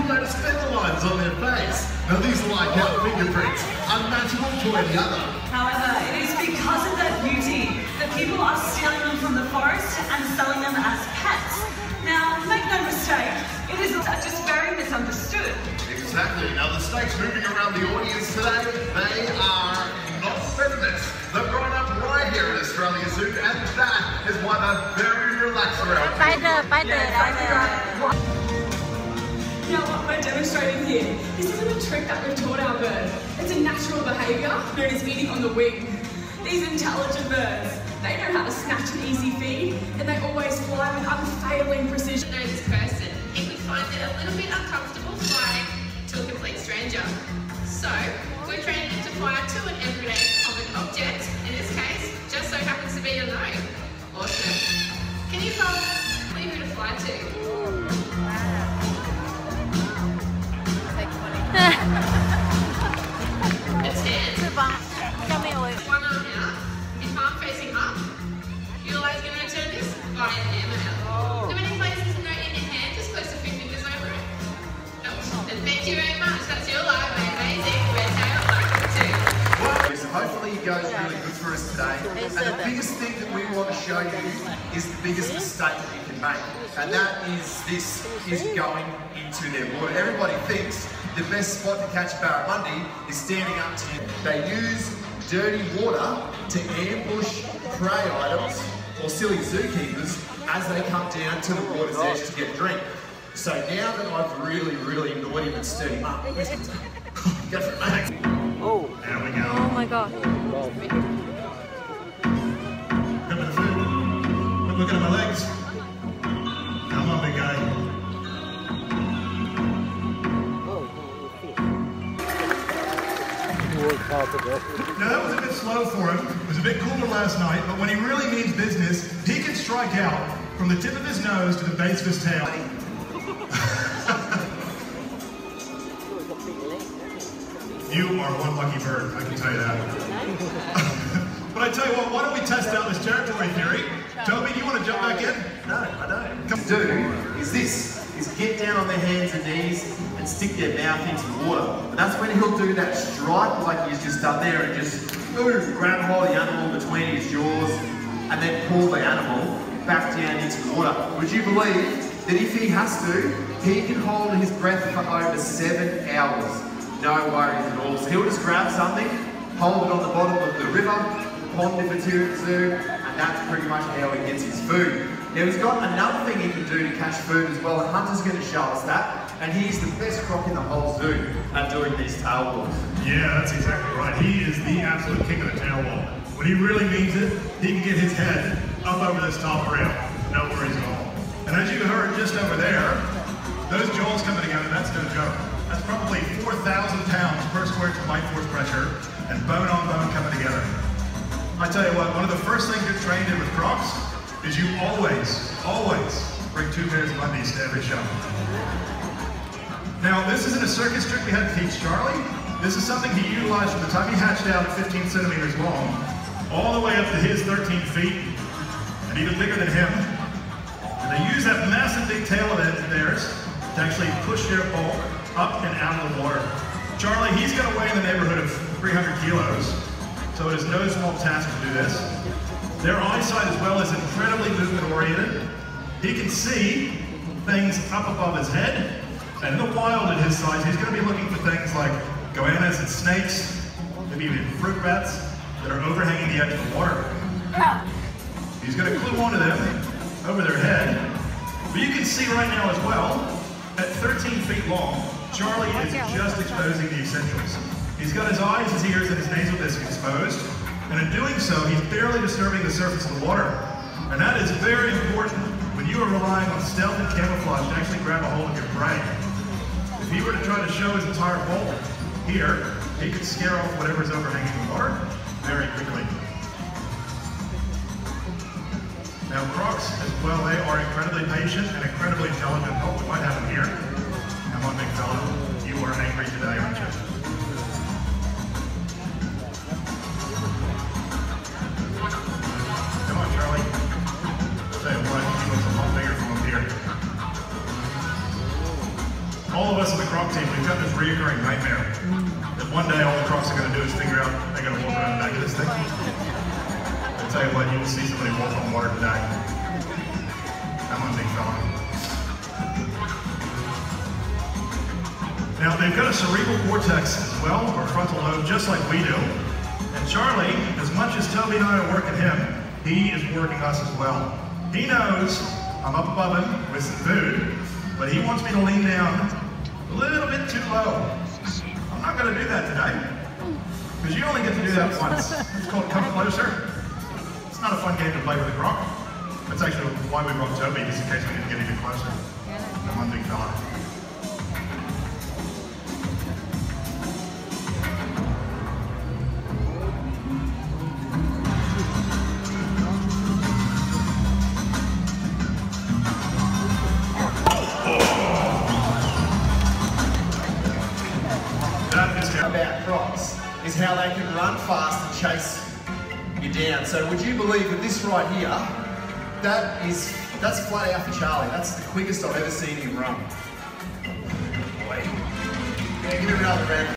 notice feather lines on their face. Now these are like our fingerprints, unmatchable to any other. However, it is because of their beauty that people are stealing them from the forest and selling them as pets. Now, make no mistake, it is just very misunderstood. Exactly. Now the snakes moving around the audience today, they are not venomous. They're grown up right here at Australia Zoo, and that is why they're very relaxed around people. Now what we're demonstrating here, this isn't a trick that we've taught our bird. It's a natural behaviour known as eating on the wing. These intelligent birds, they know how to snatch an easy feed, and they always fly with unfailing precision. Know this person, he would find it a little bit uncomfortable flying to a complete stranger. So, we're training him to fly to an everyday common object. In this case, just so happens to be a nose. Awesome. Can you tell me who to fly to? It's hands. One arm out, your palm facing up. You're always going to return this via an air mail. How many places to note in your hand? Just close to 3 fingers over it. Oh, and thank you very much. That's your live, amazing. Red tail, like So hopefully you guys are really good for us today. And the biggest thing that we want to show you is the biggest mistake that you can make. And that is this is going into their water. Everybody thinks the best spot to catch barramundi is standing up to you. They use dirty water to ambush prey items or silly zookeepers as they come down to the water's edge to get a drink. So now that I've really annoyed him and stirred him up, go for it, mate. Oh. There we go. Oh my god. Come with the food. Quit looking at my legs. Come on, big guy. Now that was a bit slow for him. It was a bit cooler last night, but when he really means business, he can strike out from the tip of his nose to the base of his tail. You are one lucky bird, I can tell you that. But I tell you what, why don't we test out this territory theory? Toby, do you want to jump back in? No, I don't. Come do is this, is get down on their hands and knees and stick their mouth into water. And that's when he'll do that strike like he's just done there and just grab hold of the animal between his jaws and then pull the animal back down into the water. Would you believe that if he has to, he can hold his breath for over 7 hours? No worries at all. So he'll just grab something, hold it on the bottom of the river, pond if it's here at the zoo, and that's pretty much how he gets his food. Now he's got another thing he can do to catch food as well, and Hunter's going to show us that, and he's the best croc in the whole zoo at doing these tail walks. Yeah, that's exactly right. He is the absolute king of the tail walk. When he really means it, he can get his head up over this top rail. No worries at all. And as you heard just over there, those jaws coming together, that's no joke. That's probably 4,000 pounds per square inch of bite force pressure and bone on bone coming together. I tell you what, one of the first things you're trained in with crocs is you always bring 2 pairs of undies to every show. Now, this isn't a circus trick we had to teach Charlie. This is something he utilized from the time he hatched out at 15 centimeters long, all the way up to his 13 feet, and even bigger than him. And they use that massive big tail of theirs to actually push their bulk up and out of the water. Charlie, he's going to weigh in the neighborhood of 300 kilos, so it is no small task to do this. Their eyesight as well is incredibly movement oriented. He can see things up above his head, and in the wild at his size, he's going to be looking for things like goannas and snakes, maybe even fruit bats that are overhanging the edge of the water. He's going to clue onto them over their head, but you can see right now as well, at 13 feet long, Charlie is just exposing the essentials. He's got his eyes, his ears, and his nasal disc exposed, and in doing so, he's barely disturbing the surface of the water. And that is very important when you are relying on stealth and camouflage to actually grab a hold of your prey. If he were to try to show his entire bulk here, he could scare off whatever's overhanging the water very quickly. Now crocs, as well, they are incredibly patient and incredibly intelligent. Oh, we might have them here. Come on, big fella. You are angry today, aren't you? Come on, Charlie. I'll tell you what, he looks a lot bigger from up here. all of us in the Croc team, we've got this reoccurring nightmare that one day all the Crocs are going to do is figure out they're going to walk around the back of this thing. I'll tell you what, you will see somebody walk on water today. Come on, big fella. Now, they've got a cerebral cortex as well, or frontal lobe, just like we do. And Charlie, as much as Toby and I are working him, he is working us as well. He knows I'm up above him with some food, but he wants me to lean down a little bit too low. I'm not going to do that today, because you only get to do that once. It's called Come Closer. It's not a fun game to play with a Croc. That's actually why we brought Toby, just in case we need to get even closer. Come on, big fella. About Crocs is how they can run fast and chase you down. So would you believe that this right here, that's flat out for Charlie. That's the quickest I've ever seen him run. Boy. Yeah, give him another round.